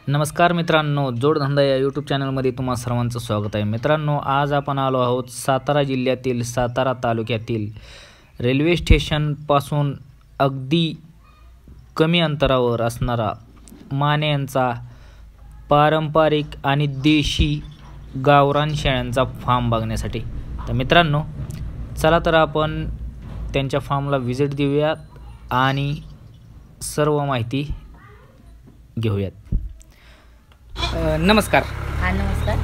नमस्कार मित्रांनो, जोडधंदा या यूट्यूब चॅनलमध्ये तुम्हा सर्वांचं स्वागत आहे. मित्रांनो, आज आपण आलो आहोत सातारा जिल्ह्यातील सातारा तालुक्यातील रेल्वे स्टेशनपासून अगदी कमी अंतरावर असणारा माने यांचा पारंपरिक आणि देशी गावरान शेळ्यांचा फार्म बघण्यासाठी. तर मित्रांनो, चला तर आपण त्यांच्या फार्मला व्हिजिट देऊयात आणि सर्व माहिती घेऊयात. नमस्कार. हा नमस्कार.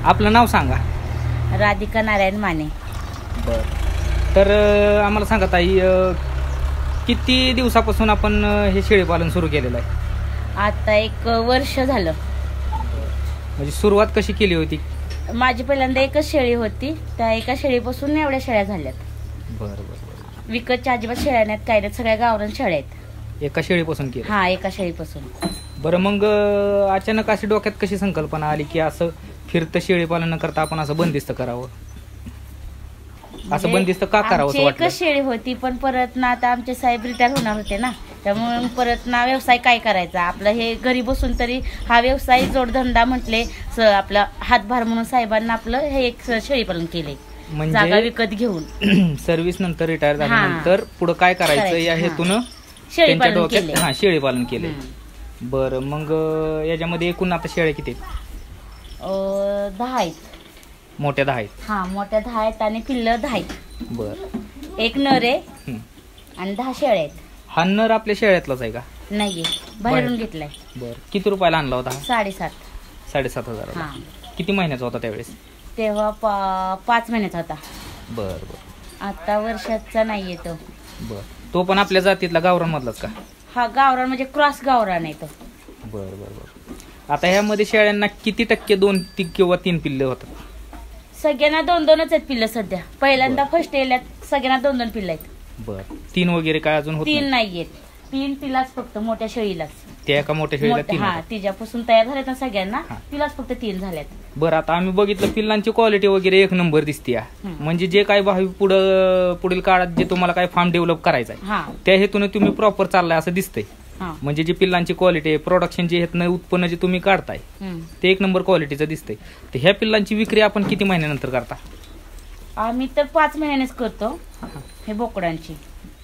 आपलं नाव सांगा. राधिका नारायण माने. बरं, तर आम्हाला सांगा ताई, किती दिवसापासून आपण हे शेळीपालन सुरू केलेलं आहे? आता 1 वर्ष झालं. म्हणजे सुरुवात कशी केली होती? माझी पहिल्यांदा एकच शेळी होती, त्या एका शेळीपासून एवढ्या शेळ्या झाल्यात. बरं बरं. विकतच्या अजिबात शेळ्या नाहीत, काय नाहीत, सगळ्या गावरान शेळ्या आहेत. एका शेळीपासून केली? हा, एका शेळीपासून. बरं, मग अचानक अशी डोक्यात कशी संकल्पना आली की असं फिरतं शेळीपालन न करता आपण असं बंदिस्त करावं? असं बंदिस्त का करावं असं वाटलं? एकच शेळी होती, पण परत ना आता आमचे साहेब रिटायर होणार होते ना, त्यामुळे परत ना व्यवसाय काय करायचा आपलं, हे घरी बसून तरी हा व्यवसाय जोडधंदा म्हटले आपला हातभार म्हणून साहेबांना आपलं हे एक शेळीपालन केले, जागा म्हणजे विकत घेऊन. सर्व्हिस नंतर रिटायर झाल्यानंतर पुढे काय करायचं या हेतून त्यांच्या डोक्यात शेळीपालन केले. बरं, मग याच्यामध्ये एकूण आता शेळ्या किती आहेत? 10 आहेत. मोठ्या 10 आहेत? हा, मोठ्या 10 आहेत आणि पिल्लं 10 आहेत. बरं. एक नर आहे आणि 10 शेळ्या आहेत. हा नर आपल्या शेळ्यातलाच आहे का? नाहीये, बाहेरून घेतलाय. बरं, किती रुपयाला आणला होता? 7.5. 7,500. हा. किती महिन्याचा होता त्यावेळेस? तेव्हा 5 महिन्याचा होता. बरं बरं. आता वर्षाचा नाहीये तो. बरं, तो पण आपल्या जातीतला गावरान मधलाच का? हा, गावरान म्हणजे क्रॉस गावरान आहे तो. बरं बरं बरं. आता ह्यामध्ये शेळ्यांना किती टक्के 2 किंवा 3 पिल्ले होतात? सगळ्यांना 2-2च आहेत पिल्लं सध्या. पहिल्यांदा फर्स्ट येल्यात सगळ्यांना 2-2 पिल्लं आहेत. बरं, 3 वगैरे काय अजून होत? 3 नाहीयेत. 3 पिल्लाच फक्त मोठ्या शेळीलाच. त्या एका मोठ्या शेळीला 3? हा, तिच्यापासून तयार झाल्यात ना सगळ्यांना, तिलाच फक्त 3 झाल्यात. बरं, आता आम्ही बघितलं पिल्लांची क्वालिटी वगैरे 1 नंबर दिसते. म्हणजे जे काय भावी पुढील काळात जे तुम्हाला काय फार्म डेव्हलप करायचं आहे त्या हेतून तुम्ही प्रॉपर चाललाय असं दिसतंय. म्हणजे जी पिल्लांची क्वालिटी आहे, प्रोडक्शन जे हेतनं उत्पन्न जे तुम्ही काढताय ते 1 नंबर क्वालिटीचं दिसतंय. तर ह्या पिल्लांची विक्री आपण किती महिन्यानंतर करता? आम्ही तर 5 महिन्यानेच करतो हे बोकडांची.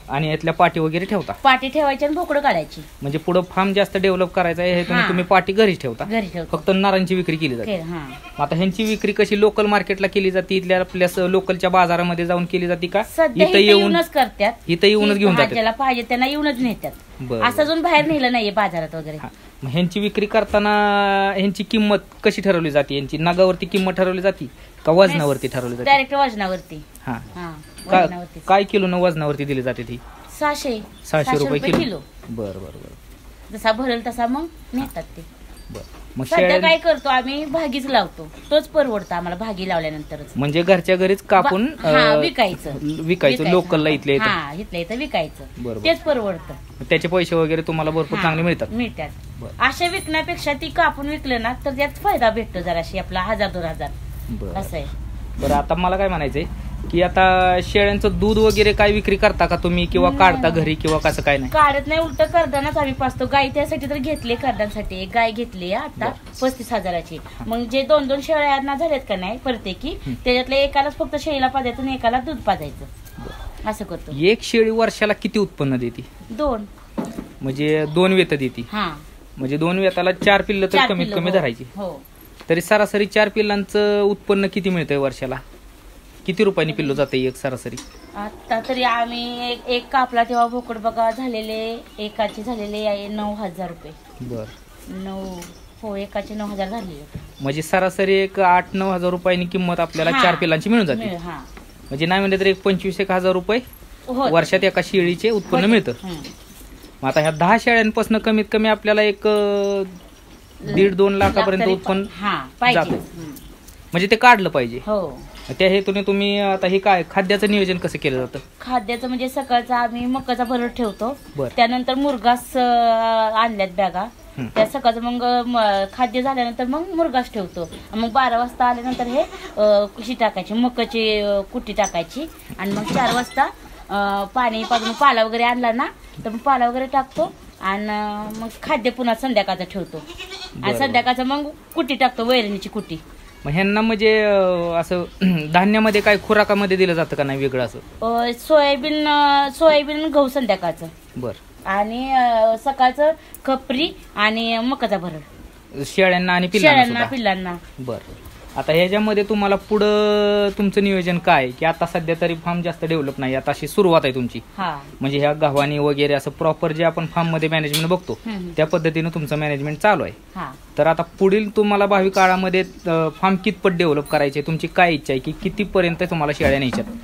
आणि यातल्या पाटी वगैरे ठेवता? पाटी ठेवायची आणि बोकडं काढायची. म्हणजे पुढे फार्म जास्त डेव्हलप करायचा आहे हे तुम्ही पाटी घरीच ठेवता? घरी ठेवतो. फक्त नारांची विक्री केली जाते? आता ह्यांची विक्री कशी लोकल मार्केटला केली जाते, इथल्या आपल्या लोकलच्या बाजारामध्ये जाऊन केली जाते का? इथं येऊनच करतात. इथं येऊनच घेऊन जातात? ज्याला पाहिजे त्यांना येऊनच नेतात. असं अजून बाहेर नेलं नाहीये बाजारात वगैरे. ह्यांची विक्री करताना ह्यांची किंमत कशी ठरवली जाते? यांची नगावरती किंमत ठरवली जाते का वजनावरती ठरवली जाते? डायरेक्ट वजनावरती. काय किलो वजनावरती दिली जाते ती? 600 रुपये किलो. बरं बरं बरं. जसा भरेल तसा मग नेतात ते. बरं, मग सध्या काय करतो आम्ही, भागीच लावतो. तोच परवडतो आम्हाला भागी लावल्यानंतरच. म्हणजे घरच्या घरीच कापून विकायचं लोकलला इथल्या इथं विकायचं. तेच परवडतं. त्याचे पैसे वगैरे तुम्हाला भरपूर चांगले मिळतात. अशा विकण्यापेक्षा ती कापून विकलं ना तर त्यात फायदा भेटतो जराशी, आपला 1000-2000 असं आहे. बरं, आता मला काय म्हणायचंय की आता शेळ्यांचं दूध वगैरे काय विक्री करता का तुम्ही, किंवा काढता घरी, किंवा कसं काय? नाही, काढत नाही, उलट करदानाच आम्ही पाचतो. गाय त्यासाठी तर घेतली, करदांसाठी एक गाय घेतली आता 35,000ची. मग जे 2-2 शेळ्यांना झाल्यात का नाही प्रत्येकी, त्याच्यातल्या एकालाच फक्त शेळीला पाजायचं आणि एकाला दूध पाजायचं, असं करतो. एक शेळी वर्षाला किती उत्पन्न देते? 2. म्हणजे 2 वेत देते. म्हणजे 2 वेताला 4 पिल्लं तर कमीत कमी धरायची. तरी सरासरी 4 पिल्लांचं उत्पन्न किती मिळतंय वर्षाला? किती रुपयांनी पिल्लू जाते एक सरासरी? आता तरी आम्ही एक कापला तेव्हा बोकड बघा झालेले, एकाचे झालेले आहे 9,000 रुपये. बर. एकाचे 9,000 झाले. म्हणजे सरासरी एक 8-9 हजार रुपयांनी किंमत आपल्याला 4 पिल्लांची मिळून जाते. म्हणजे नाही म्हणजे तर एक 25,000 रुपये वर्षात एका शेळीचे उत्पन्न मिळतं. मग आता ह्या 10 शेळ्यांपासून कमीत कमी आपल्याला एक 1.5-2 लाखापर्यंत उत्पन्न जातं. म्हणजे ते काढलं पाहिजे. त्या हेतूने तुम्ही आता हे काय खाद्याचं नियोजन कसं केलं जातं? खाद्याचं म्हणजे सकाळचा आम्ही मकाचा भरड ठेवतो, त्यानंतर मुरगास आणल्यात बॅगा, त्या सकाळचं मग खाद्य झाल्यानंतर मग मुरगास ठेवतो. मग 12 वाजता आल्यानंतर हे कुशी टाकायची, मकाची कुटी टाकायची, आणि मग 4 वाजता पाणी पाजून पाला वगैरे आणला ना तर मग पाला वगैरे टाकतो आणि मग खाद्य पुन्हा संध्याकाळचं ठेवतो आणि संध्याकाळचं मग कुटी टाकतो, वैरणीची कुटी. मग ह्यांना म्हणजे असं धान्यामध्ये काय खुराकामध्ये दिलं जातं का नाही वेगळं असं? सोयाबीन गहू संध्याकाळचं, बर, आणि सकाळचं खपरी आणि मकाचा भरड शेळ्यांना आणि पिल्लांना. बर. आता ह्याच्यामध्ये तुम्हाला पुढं तुमचं नियोजन काय, की आता सध्या तरी फार्म जास्त डेव्हलप नाही, आता अशी सुरुवात आहे तुमची, म्हणजे ह्या गव्हाणी वगैरे असं प्रॉपर जे आपण फार्म मध्ये मॅनेजमेंट बघतो त्या पद्धतीनं तुमचं मॅनेजमेंट चालू आहे. तर आता पुढील तुम्हाला भावी काळामध्ये फार्म कितपत डेव्हलप करायचे, तुमची काय इच्छा आहे, की कितीपर्यंत तुम्हाला शेळ्या न्यायच्यात,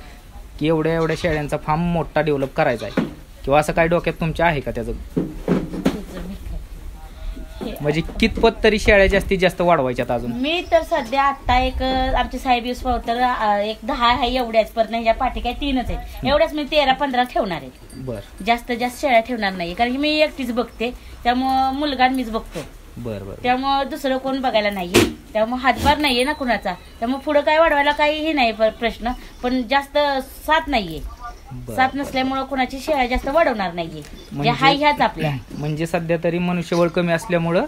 की एवढ्या शेळ्यांचा फार्म मोठा डेव्हलप करायचा आहे, किंवा असं काय डोक्यात तुमच्या आहे का त्याचं, म्हणजे कितपत तरी शेळ्या जास्तीत जास्त वाढवायच्यात अजून? मी तर सध्या आता एक आमचे साहेब यूज तर एक 10 आहे एवढ्याच, परत ह्याच्या पाठी काय 3च आहेत, एवढ्याच मी 13-15 ठेवणार आहे. बर. जास्त शेळ्या ठेवणार नाही, कारण की मी एकटीच बघते, त्यामुळं मुलगा मीच बघतो. बरोबर. त्यामुळं दुसरं कोण बघायला नाहीये, त्यामुळे हातभार नाहीये ना कुणाचा, त्यामुळे पुढे काय वाढवायला काहीही नाही प्रश्न, पण जास्त साथ नाहीये. साथ नसल्यामुळे कोणाची शेळ्या जास्त वाढवणार नाहीये, म्हणजे हाय ह्याच आपल्या. म्हणजे सध्या तरी मनुष्यबळ कमी असल्यामुळं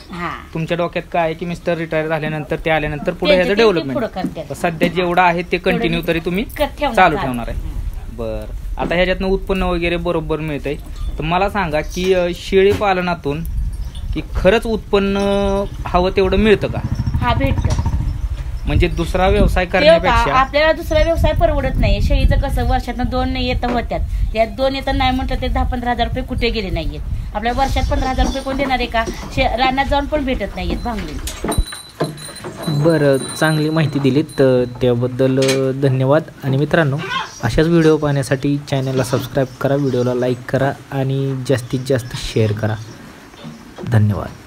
तुमच्या डोक्यात काय आहे, की मिस्टर रिटायर झाल्यानंतर ते आल्यानंतर पुढे ह्याचं डेव्हलपमेंट, सध्या जेवढं आहे ते कंटिन्यू तरी तुम्ही चालू ठेवणार आहे. बर. आता ह्याच्यातनं उत्पन्न वगैरे बरोबर मिळतंय, तर मला सांगा की शेळी पालनातून की खरंच उत्पन्न हवं तेवढं मिळतं का? हा, भेटतं. म्हणजे दुसरा व्यवसाय करण्यापेक्षा आपल्याला दुसरा व्यवसाय परवडत नाही. शेळीचं कसं वर्षातनं 2 येतं होत्यात, त्यात 2 येतं नाही म्हटलं ते 10-15 हजार रुपये कुठे गेले नाहीयेत. आपल्या वर्षात 15 हजार रुपये कोण देणार आहे का? रानात जाऊन पण भेटत नाहीयेत भांगली. बरं, चांगली माहिती दिलीत, त्याबद्दल धन्यवाद. आणि मित्रांनो, अशाच व्हिडिओ पाहण्यासाठी चॅनलला सबस्क्राईब करा, व्हिडिओला लाईक करा आणि जास्तीत जास्त शेअर करा. धन्यवाद.